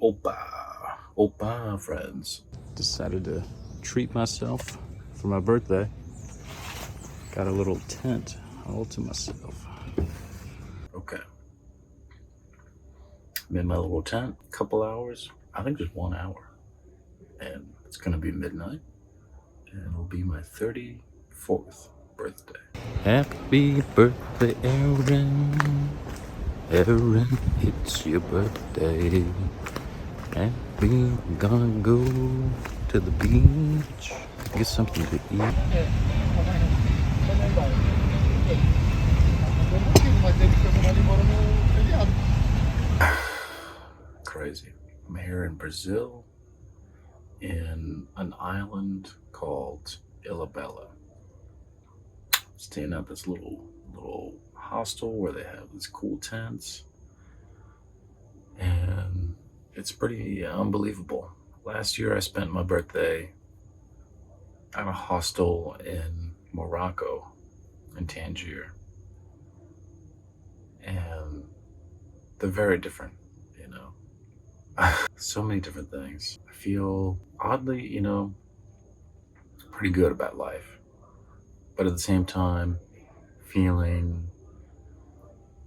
Opa, friends. Decided to treat myself for my birthday. Got a little tent all to myself. Okay. I'm in my little tent, couple hours. I think just 1 hour. And it's gonna be midnight. And it'll be my 34th birthday. Happy birthday, Aaron. Aaron, it's your birthday. And we're gonna go to the beach, get something to eat. Crazy. I'm here in Brazil in an island called Ilhabela. Staying at this little hostel where they have these cool tents. And it's pretty unbelievable. Last year I spent my birthday at a hostel in Morocco, in Tangier. And they're very different, you know. So many different things. I feel oddly, pretty good about life. But at the same time, feeling,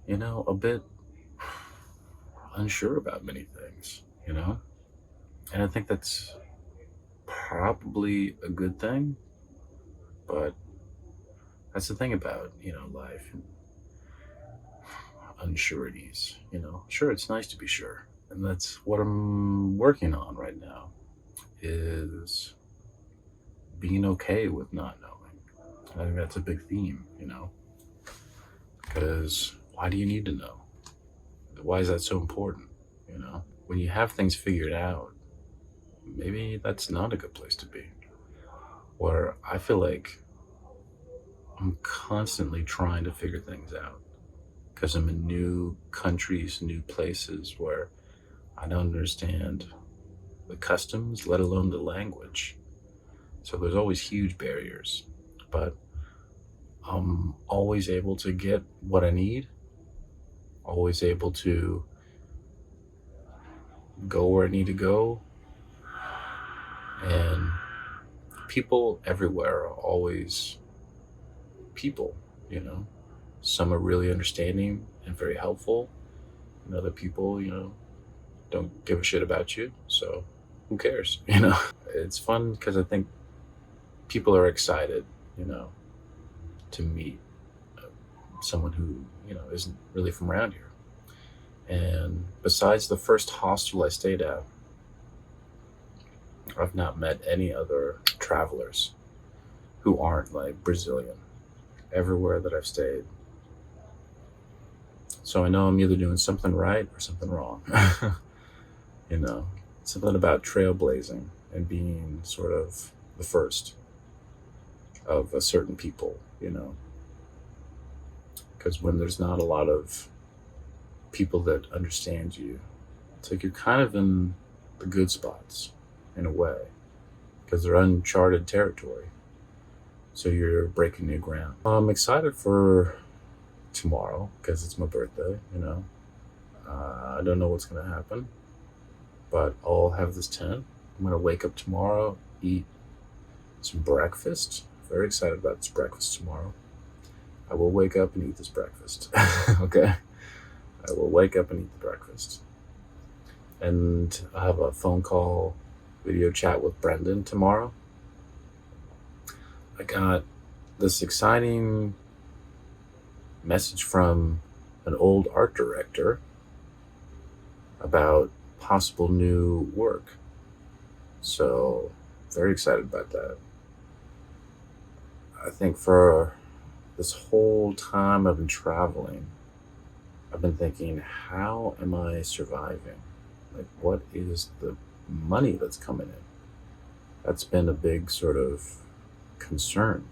a bit unsure about many things, And I think that's probably a good thing. But that's the thing about, life and unsureties, Sure, it's nice to be sure. And that's what I'm working on right now, is being okay with not knowing. And I think that's a big theme, because why do you need to know? Why is that so important? When you have things figured out, maybe that's not a good place to be. Where I feel like I'm constantly trying to figure things out because I'm in new countries, new places where I don't understand the customs, let alone the language. So there's always huge barriers, but I'm always able to get what I need, always able to go where I need to go. And people everywhere are always people, Some are really understanding and very helpful, and other people, don't give a shit about you. So who cares, It's fun because I think people are excited, to meet someone who, isn't really from around here. And besides the first hostel I stayed at, I've not met any other travelers who aren't like Brazilian everywhere that I've stayed. So I know I'm either doing something right or something wrong. Something about trailblazing and being sort of the first of a certain people, Because when there's not a lot of people that understand you, it's like you're kind of in the good spots in a way, because they're uncharted territory. So you're breaking new ground. I'm excited for tomorrow because it's my birthday, I don't know what's going to happen, but I'll have this tent. I'm going to wake up tomorrow, eat some breakfast. Very excited about this breakfast tomorrow. I will wake up and eat this breakfast. Okay? I will wake up and eat the breakfast. And I have a phone call, video chat with Brendan tomorrow. I got this exciting message from an old art director about possible new work. So, very excited about that. I think for this whole time I've been traveling, I've been thinking, how am I surviving? Like, what is the money that's coming in? That's been a big sort of concern,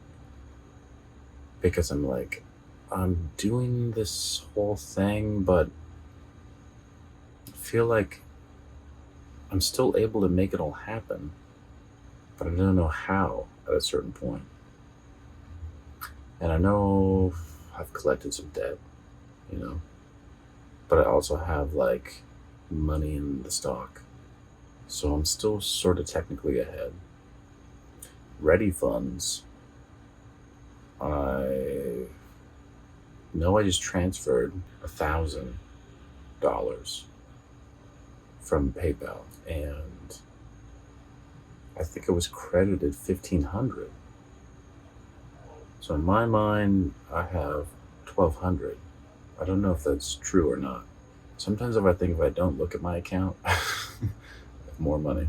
because I'm like, I'm doing this whole thing, but I feel like I'm still able to make it all happen, but I don't know how at a certain point. And I know I've collected some debt, but I also have like money in the stock, So I'm still sort of technically ahead. Ready funds, I know I just transferred $1,000 from PayPal, and I think it was credited 1,500. So in my mind, I have 1,200. I don't know if that's true or not. Sometimes if I don't look at my account, I have more money.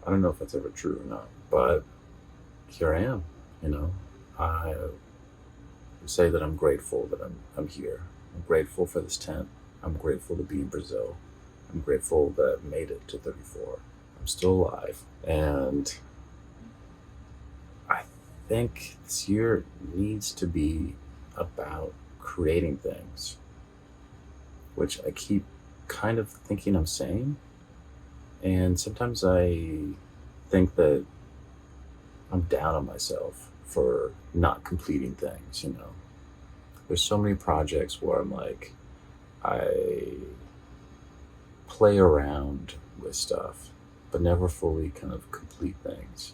I don't know if that's ever true or not, but here I am. You know, I say that I'm grateful that I'm here. I'm grateful for this tent. I'm grateful to be in Brazil. I'm grateful that I've made it to 34. I'm still alive, and I think this year needs to be about creating things, which I keep kind of thinking I'm saying. And sometimes I think that I'm down on myself for not completing things, you know. There's so many projects where I'm like, I play around with stuff, but never fully kind of complete things.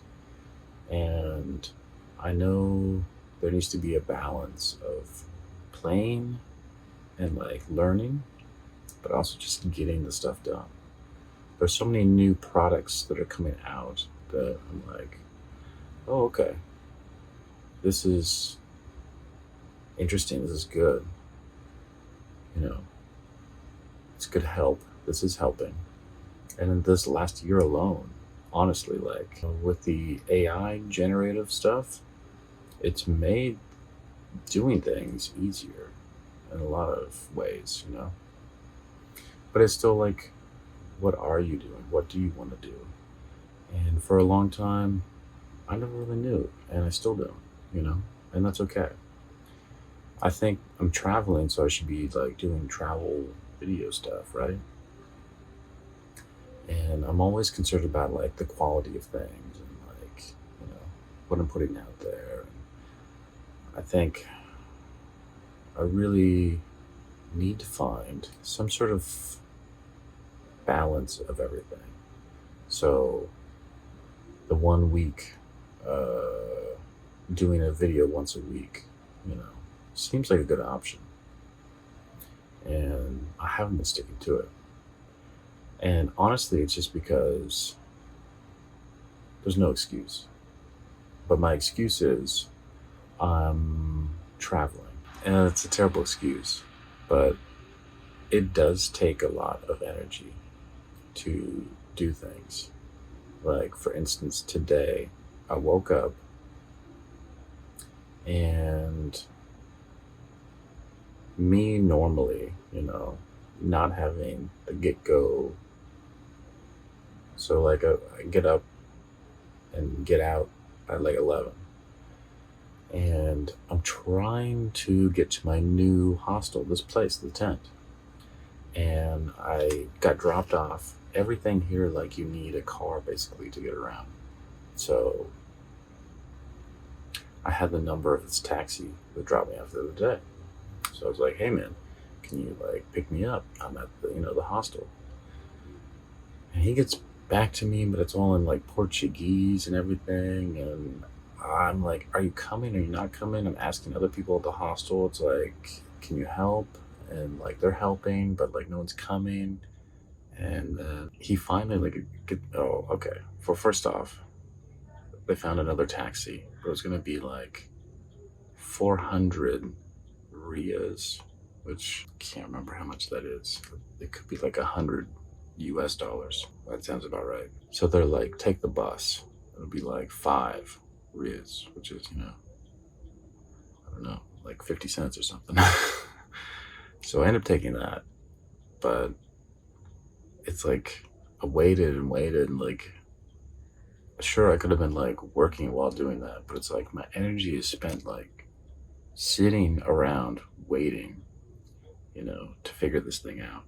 And I know there needs to be a balance of playing and like learning, but also just getting the stuff done. There's so many new products that are coming out that I'm like, oh, okay, this is interesting. This is good. You know, it's good help. This is helping. And in this last year alone, honestly, like with the AI generative stuff, it's made doing things easier in a lot of ways, you know. But it's still like, what are you doing? What do you want to do? And for a long time, I never really knew, and I still don't, you know, and that's okay. I think I'm traveling, so I should be like doing travel video stuff, right? And I'm always concerned about like the quality of things and like, you know, what I'm putting out there. And I think I really need to find some sort of balance of everything. So the 1 week, doing a video once a week, you know, seems like a good option. And I haven't been sticking to it. And honestly, it's just because there's no excuse. But my excuse is I'm traveling. And it's a terrible excuse, but it does take a lot of energy to do things. Like, for instance, today I woke up and me normally, you know, not having the get go. So, like, I get up and get out at like 11. And I'm trying to get to my new hostel, this place, the tent. And I got dropped off. Everything here, like, you need a car basically to get around. So I had the number of this taxi that dropped me off the other day. So I was like, hey man, can you like pick me up? I'm at the, you know, the hostel. And he gets back to me, but it's all in like Portuguese and everything. And I'm like, are you coming? Are you not coming? I'm asking other people at the hostel. It's like, can you help? And like they're helping, but like no one's coming. And then he finally oh, okay. For first off, they found another taxi, but it was gonna be like 400 Rias, which I can't remember how much that is. It could be like $100. That sounds about right. So they're like, take the bus. It'll be like 5 Rias, which is, you know, I don't know, like 50 cents or something. So I ended up taking that, but it's like I waited and waited and like, sure, I could have been like working while doing that, but it's like my energy is spent like sitting around waiting, you know, to figure this thing out.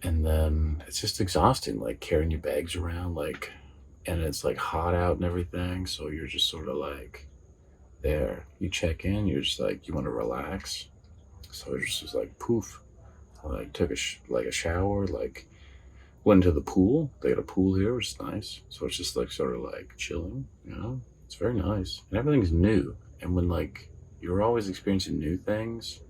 And then it's just exhausting, like carrying your bags around, like, and it's like hot out and everything. So you're just sort of like there. You check in, you're just like, you want to relax. So it just was like poof. I like took like a shower, like Went to the pool. They got a pool here, which is nice. So it's just like sort of like chilling, you know? It's very nice. And everything's new. And when like you're always experiencing new things,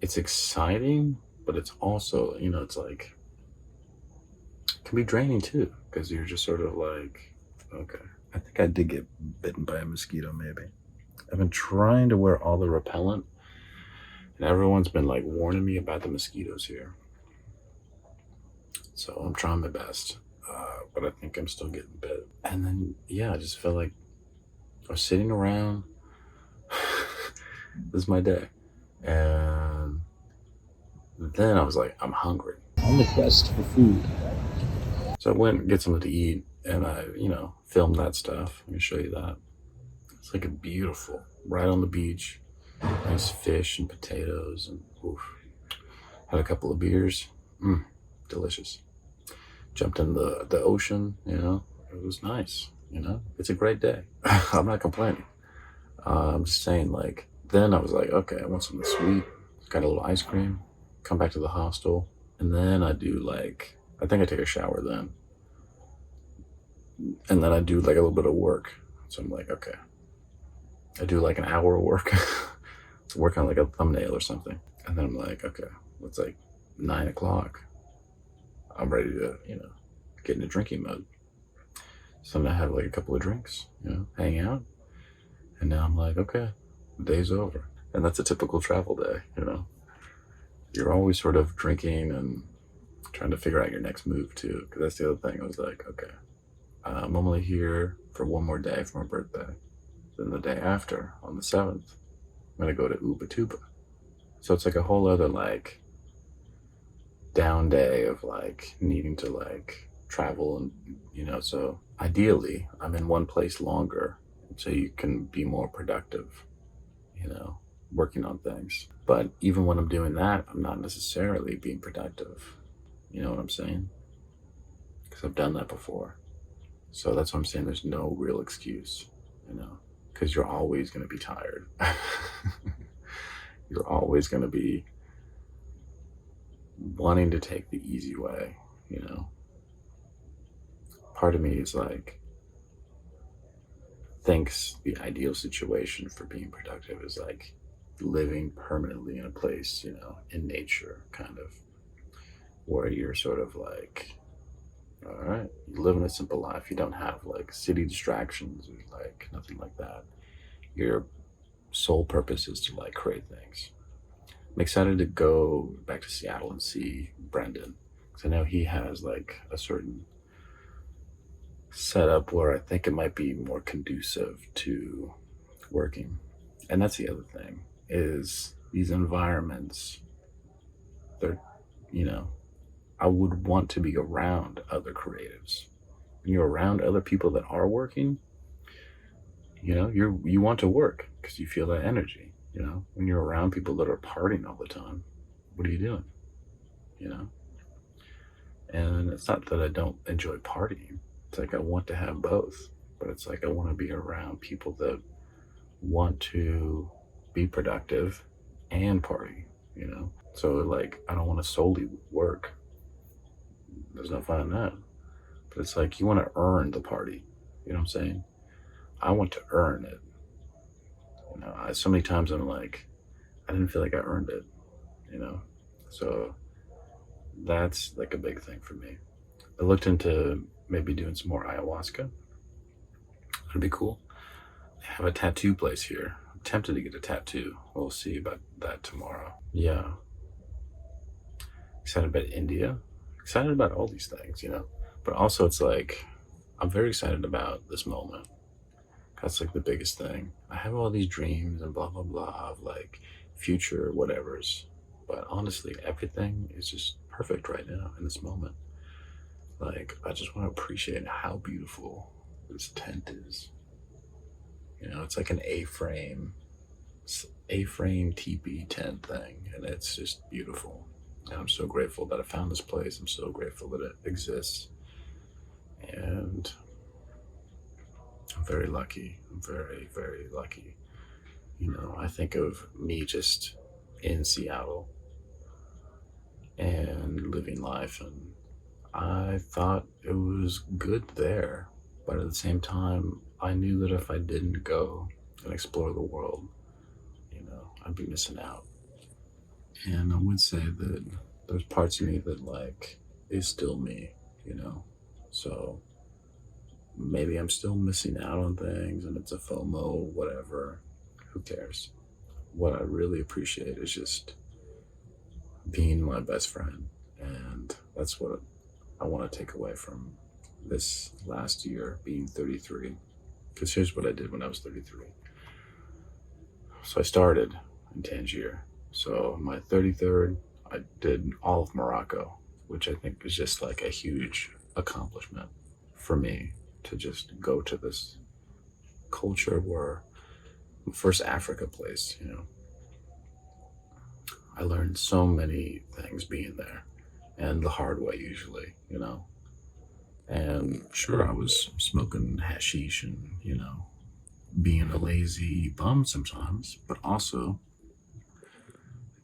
it's exciting, but it's also, you know, it's like, it can be draining too, because you're just sort of like, okay. I think I did get bitten by a mosquito, maybe. I've been trying to wear all the repellent, and everyone's been like warning me about the mosquitoes here. So I'm trying my best, but I think I'm still getting bit. And then, yeah, I just felt like I was sitting around. This is my day. And then I was like, I'm hungry. On the quest for food. So I went and get something to eat, and I, you know, filmed that stuff. Let me show you that. It's like a beautiful, right on the beach, nice fish and potatoes, and oof. Had a couple of beers. Delicious. Jumped in the ocean, you know, it was nice, you know, it's a great day. I'm not complaining. I'm just saying, like, then I was like, okay, I want something sweet. Got a little ice cream, come back to the hostel, and then I do like, I think I take a shower then. And then I do like a little bit of work. So I'm like, okay. I do like an hour of work to work on like a thumbnail or something. And then I'm like, okay, it's like 9 o'clock. I'm ready to, you know, get into drinking mode. So I'm gonna have like a couple of drinks, you know, hang out. And now I'm like, okay, the day's over. And that's a typical travel day, you know. You're always sort of drinking and trying to figure out your next move too. Because that's the other thing. I was like, okay, I'm only here for one more day for my birthday. Then the day after, on the 7th, I'm gonna go to Ubatuba. So it's like a whole other like down day of like needing to like travel, and you know, so ideally I'm in one place longer so you can be more productive, you know, working on things. But even when I'm doing that, I'm not necessarily being productive, you know what I'm saying? Because I've done that before. So that's what I'm saying, there's no real excuse, you know, because you're always going to be tired. You're always going to be wanting to take the easy way, you know. Part of me is like, thinks the ideal situation for being productive is like living permanently in a place, you know, in nature, kind of, where you're sort of like, all right, you live in a simple life. You don't have like city distractions or like nothing like that. Your sole purpose is to like create things. I'm excited to go back to Seattle and see Brendan, because I know he has like a certain setup where I think it might be more conducive to working. And that's the other thing, is these environments, they're, you know, I would want to be around other creatives. When you're around other people that are working, you know, you want to work because you feel that energy. You know, when you're around people that are partying all the time, what are you doing? You know, and it's not that I don't enjoy partying. It's like I want to have both, but it's like I want to be around people that want to be productive and party. You know, so like I don't want to solely work. There's no fun in that. But it's like you want to earn the party. You know what I'm saying? I want to earn it. You know, so many times I'm like, I didn't feel like I earned it. You know, so that's like a big thing for me. I looked into maybe doing some more ayahuasca. That'd be cool. I have a tattoo place here. I'm tempted to get a tattoo. We'll see about that tomorrow. Yeah. Excited about India. Excited about all these things, you know. But also it's like, I'm very excited about this moment. That's like the biggest thing. I have all these dreams and blah, blah, blah of like future whatevers. But honestly, everything is just perfect right now in this moment. Like, I just want to appreciate how beautiful this tent is. You know, it's like an A-frame teepee tent thing, and it's just beautiful. And I'm so grateful that I found this place. I'm so grateful that it exists. And I'm very lucky. I'm very, very lucky. You know, I think of me just in Seattle, and living life. And I thought it was good there. But at the same time, I knew that if I didn't go and explore the world, I'd be missing out. And I would say that there's parts of me that is still me, you know. So maybe I'm still missing out on things and it's a FOMO, whatever. Who cares? What I really appreciate is just being my best friend. And that's what I want to take away from this last year, being 33. Because here's what I did when I was 33. So I started in Tangier. So my 33rd, I did all of Morocco, which I think is just like a huge accomplishment for me to just go to this culture where first Africa place, I learned so many things being there and the hard way usually, And sure, I was smoking hashish and, being a lazy bum sometimes, but also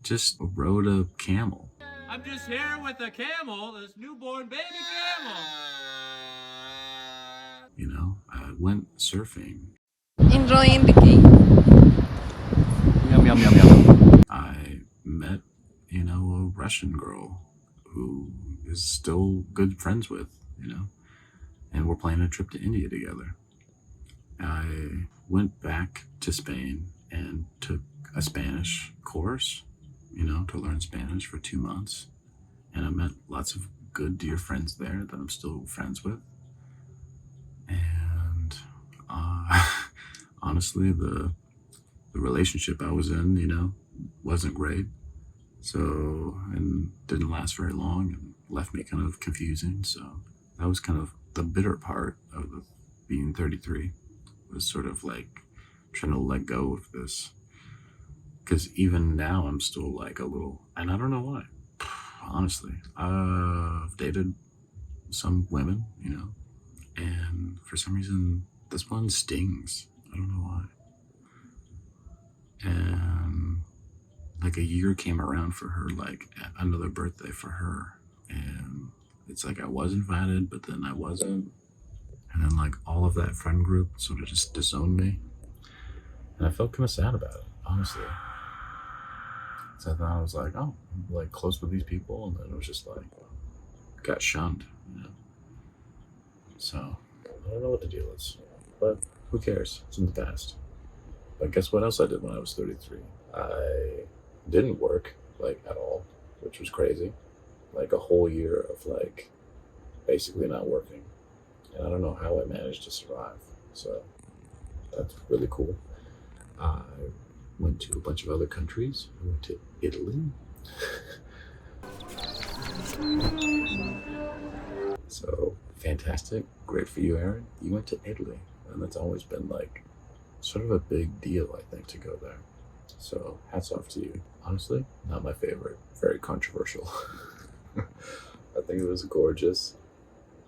just rode a camel. I'm just here with a camel, this newborn baby camel. I went surfing. Enjoying the game. Yum, yum, yum, yum. I met, a Russian girl who is still good friends with, and we're planning a trip to India together. I went back to Spain and took a Spanish course, to learn Spanish for 2 months. And I met lots of good, dear friends there that I'm still friends with. And honestly, the relationship I was in, wasn't great. So, and didn't last very long and left me kind of confusing. So that was kind of the bitter part of being 33, was sort of like trying to let go of this. Because even now I'm still like a little, and I don't know why, honestly. I've dated some women, and for some reason this one stings. I don't know why. And like a year came around for her, like another birthday for her, and it's like I was invited, but then I wasn't. And then like all of that friend group sort of just disowned me, and I felt kind of sad about it, honestly. So I thought I was like, oh, I'm like close with these people, and then it was just like got shunned, So I don't know what the deal is, but who cares? It's in the past. But guess what else I did when I was 33? I didn't work at all, which was crazy. Like a whole year of basically not working. And I don't know how I managed to survive. So that's really cool. I went to a bunch of other countries. I went to Italy. So fantastic. Great for you, Aaron. You went to Italy. And that's always been sort of a big deal, I think, to go there. So hats off to you. Honestly, not my favorite. Very controversial. I think it was gorgeous.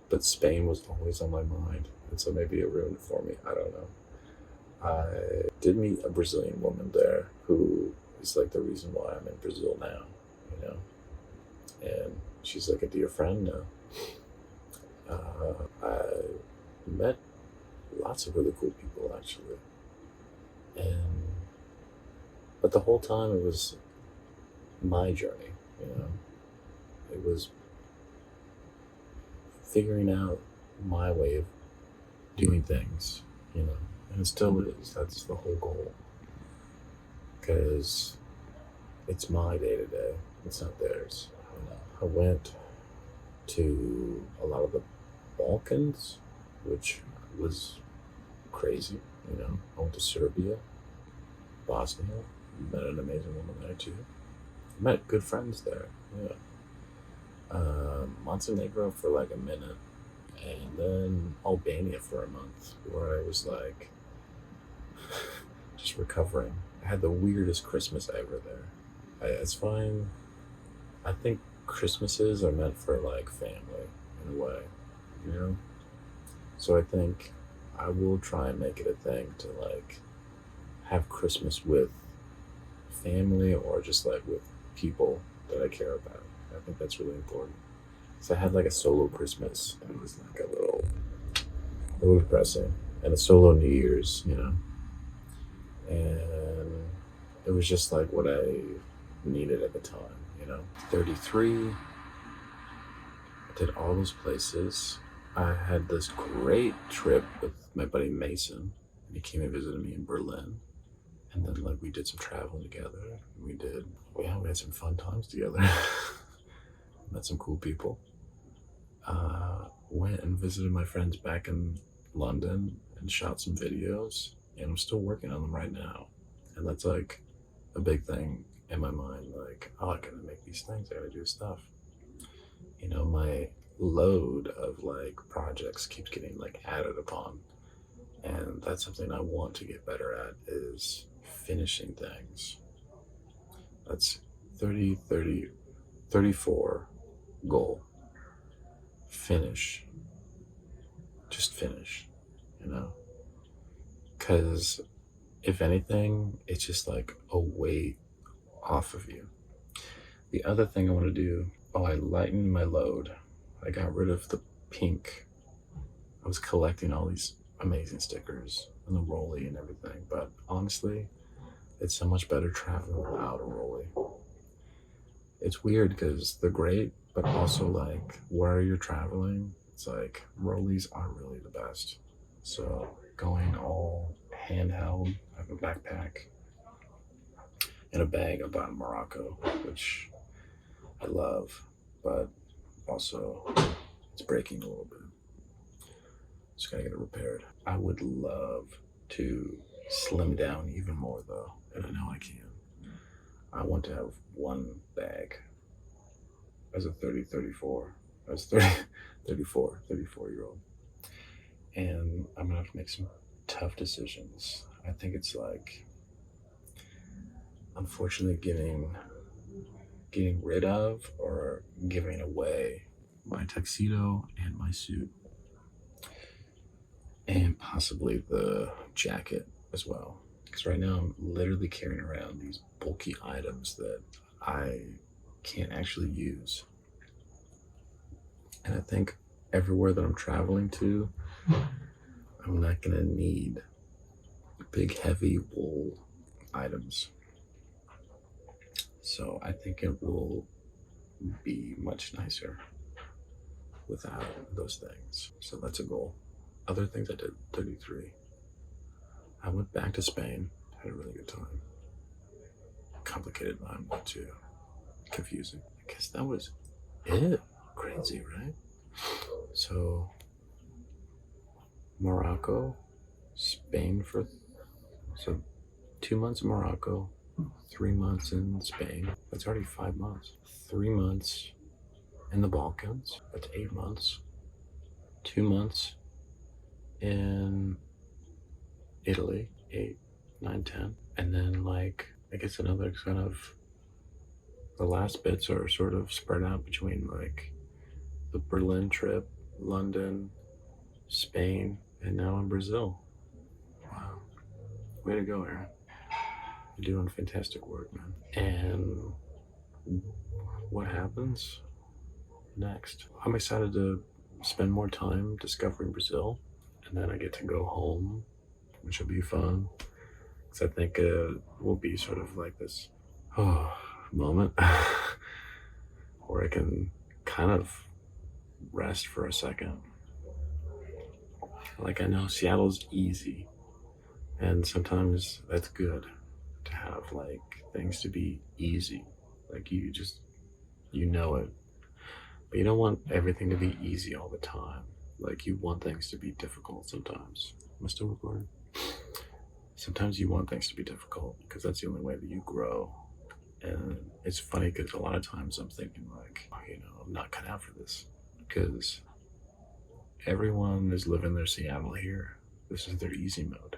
But Spain was always on my mind. And so maybe it ruined it for me. I don't know. I did meet a Brazilian woman there who is the reason why I'm in Brazil now, And she's a dear friend now. I met lots of really cool people, actually. But the whole time it was my journey, It was figuring out my way of doing things, And it still is. That's the whole goal. Because it's my day to day. It's not theirs. I went to a lot of the Balkans, which was crazy. I went to Serbia, Bosnia, met an amazing woman there too. Met good friends there. Yeah. Montenegro for a minute, and then Albania for a month, where I was just recovering. I had the weirdest Christmas ever there. It's fine. I think Christmases are meant for family in a way, So I think I will try and make it a thing to have Christmas with family or just with people that I care about. I think that's really important. So I had like a solo Christmas, and it was like a little depressing, and a solo New Year's, you know, and it was just like what I needed at the time, you know. 33, I did all those places. I had this great trip with my buddy Mason, and he came and visited me in Berlin. And then like we did some traveling together. We had some fun times together. Met some cool people. Went and visited my friends back in London and shot some videos, and I'm still working on them right now. And that's like a big thing in my mind, like, oh, I gotta make these things, I gotta do stuff. You know, my load of like projects keeps getting like added upon, and that's something I want to get better at, is finishing things. That's 34 goal. Finish. Just finish, you know? Because if anything, it's just like a weight off of you. The other thing I want to do, I lightened my load. I got rid of the pink. I was collecting all these amazing stickers and the rolly and everything, but honestly, it's so much better traveling without a rolly. It's weird because they're great, but also like where you're traveling, it's like rollies aren't really the best. So going all handheld, I have a backpack and a bag I bought in Morocco, which I love, but also it's breaking a little bit. Just gotta get it repaired. I would love to slim down even more though, and I know I can. I want to have one bag as a 34 year old. And I'm gonna have to make some tough decisions. I think it's like, unfortunately, getting rid of or giving away my tuxedo and my suit, and possibly the jacket as well. Because right now I'm literally carrying around these bulky items that I can't actually use. And I think everywhere that I'm traveling to, I'm not gonna need big heavy wool items. So I think it will be much nicer without those things. So that's a goal. Other things I did, 33. I went back to Spain, had a really good time. Complicated mind, but too confusing. I guess that was it. Crazy, right? So Morocco, Spain so 2 months in Morocco, 3 months in Spain. That's already 5 months. 3 months in the Balkans. That's 8 months. 2 months in Italy, 8, 9, 10. And then like, I guess another kind of, the last bits are sort of spread out between like the Berlin trip, London, Spain, and now in Brazil. Wow. Way to go, Aaron. You're doing fantastic work, man. And what happens next? I'm excited to spend more time discovering Brazil, and then I get to go home, which will be fun. Because I think it will be sort of like this moment where I can kind of rest for a second. Like, I know Seattle's easy, and sometimes that's good to have like things to be easy. Like you know it, but you don't want everything to be easy all the time. Like you want things to be difficult sometimes. Am I still recording? Sometimes you want things to be difficult because that's the only way that you grow. And it's funny because a lot of times I'm thinking like, I'm not cut out for this, because everyone is living their Seattle here. This is their easy mode.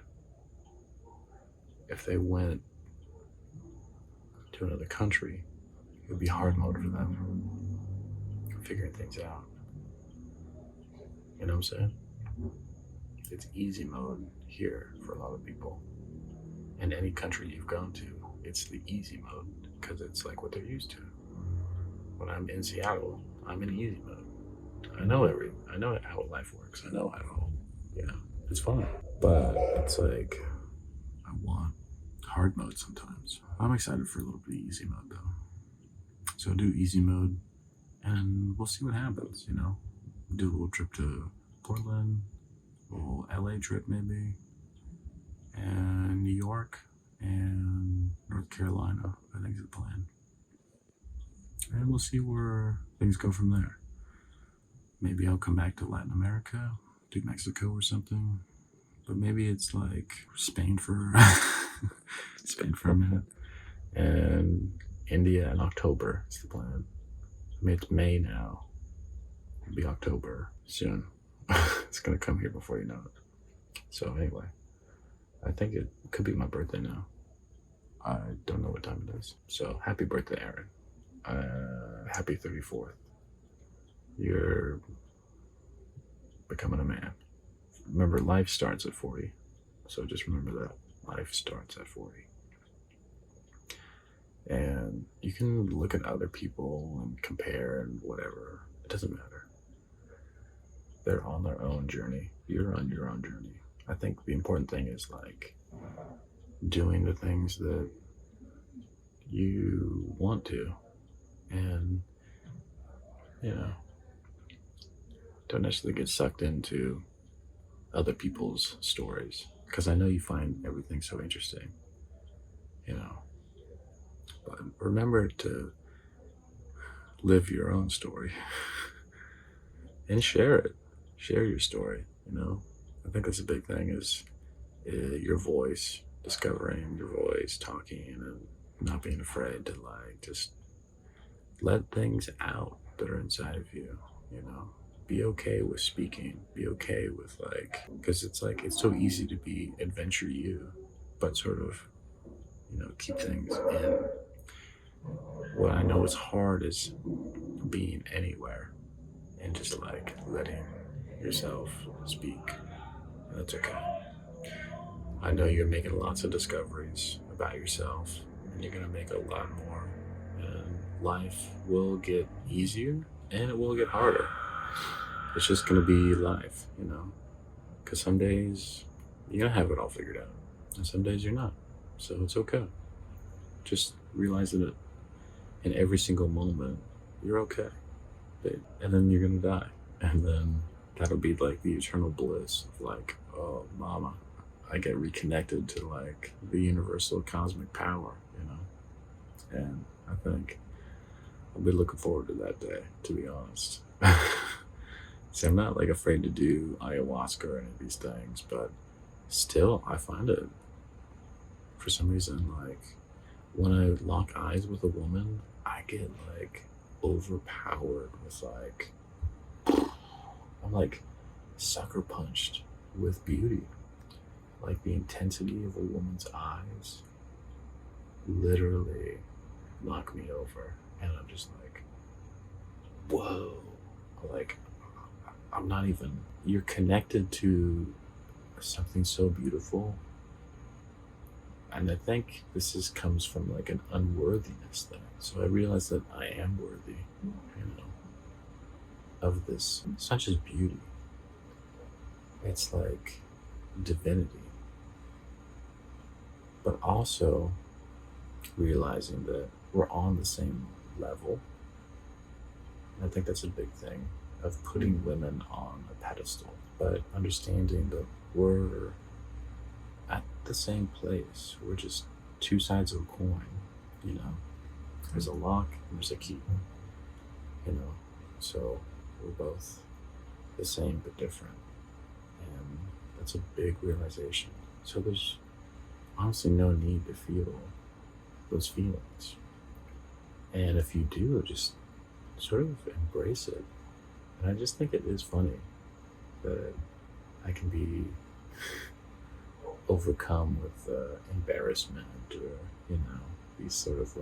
If they went to another country, it would be hard mode for them, figuring things out. You know what I'm saying? It's easy mode here for a lot of people. And any country you've gone to, it's the easy mode because it's like what they're used to. when I'm in Seattle, I'm in easy mode. I know how life works. I know how, it's fun. But it's like, I want hard mode sometimes. I'm excited for a little bit of easy mode though. So I'll do easy mode and we'll see what happens, Do a little trip to Portland, a little LA trip maybe, and New York and North Carolina, I think is the plan. And we'll see where things go from there. Maybe I'll come back to Latin America, do Mexico or something. But maybe it's like Spain for Spain for a minute. And India in October is the plan. I mean, it's May now. It'll be October soon. It's gonna come here before you know it. So anyway, I think it could be my birthday now. I don't know what time it is. So happy birthday, Aaron. Happy 34th. You're becoming a man. Remember, life starts at 40. So just remember that. Life starts at 40. And you can look at other people and compare and whatever. It doesn't matter. They're on their own journey. You're on your own journey. I think the important thing is like doing the things that you want to. And, don't necessarily get sucked into other people's stories, because I know you find everything so interesting, but remember to live your own story and share your story. I think that's a big thing is your voice, discovering your voice, talking, and not being afraid to like just let things out that are inside of you. Be okay with speaking, be okay with because it's so easy to be adventure you, but sort of, keep things in. What I know is hard is being anywhere and just letting yourself speak. And that's okay. I know you're making lots of discoveries about yourself, and you're gonna make a lot more, and life will get easier and it will get harder. It's just gonna be life, because some days you're gonna have it all figured out, and some days you're not. So it's okay. Just realize that in every single moment, you're okay, babe. And then you're gonna die, and then that'll be like the eternal bliss of oh, mama, I get reconnected to the universal cosmic power, And I think I'll be looking forward to that day, to be honest. See, I'm not afraid to do ayahuasca or any of these things, but still I find it, for some reason, when I lock eyes with a woman, I get overpowered with I'm sucker punched with beauty. The intensity of a woman's eyes literally knock me over, and I'm just whoa. I'm not even, you're connected to something so beautiful. And I think this comes from an unworthiness thing. So I realized that I am worthy, of this. It's not just beauty. It's divinity. But also realizing that we're on the same level. And I think that's a big thing of putting women on a pedestal, but understanding that we're at the same place. We're just two sides of a coin, There's a lock and there's a key, So we're both the same but different. And that's a big realization. So there's honestly no need to feel those feelings. And if you do, just sort of embrace it. And I just think it is funny that I can be overcome with embarrassment or, these sort of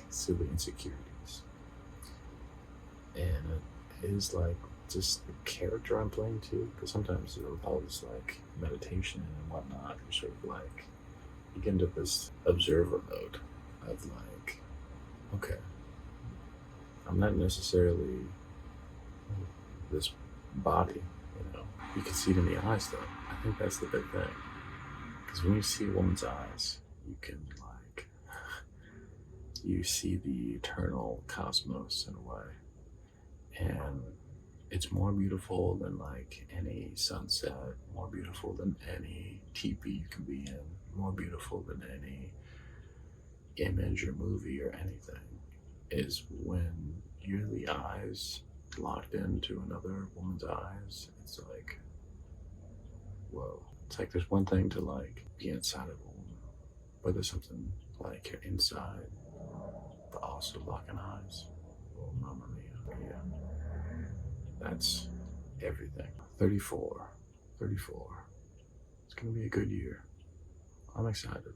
silly insecurities. And it is just the character I'm playing too, because sometimes with all this meditation and whatnot, you're sort of you get into this observer mode of okay, I'm not necessarily this body, You can see it in the eyes, though. I think that's the big thing. Because when you see a woman's eyes, you can, you see the eternal cosmos in a way. And it's more beautiful than, any sunset, more beautiful than any teepee you can be in, more beautiful than any image or movie or anything, is when you're the eyes locked into another woman's eyes. It's like, whoa. It's like there's one thing to be inside of a woman, but there's something you're inside, but also locking eyes. Oh, mamma mia. Yeah. That's everything. 34. It's gonna be a good year. I'm excited.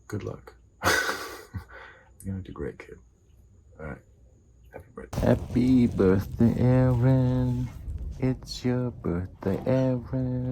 Good luck. You're gonna do great, kid. All right. Happy birthday. Happy birthday, Aaron. It's your birthday, Aaron.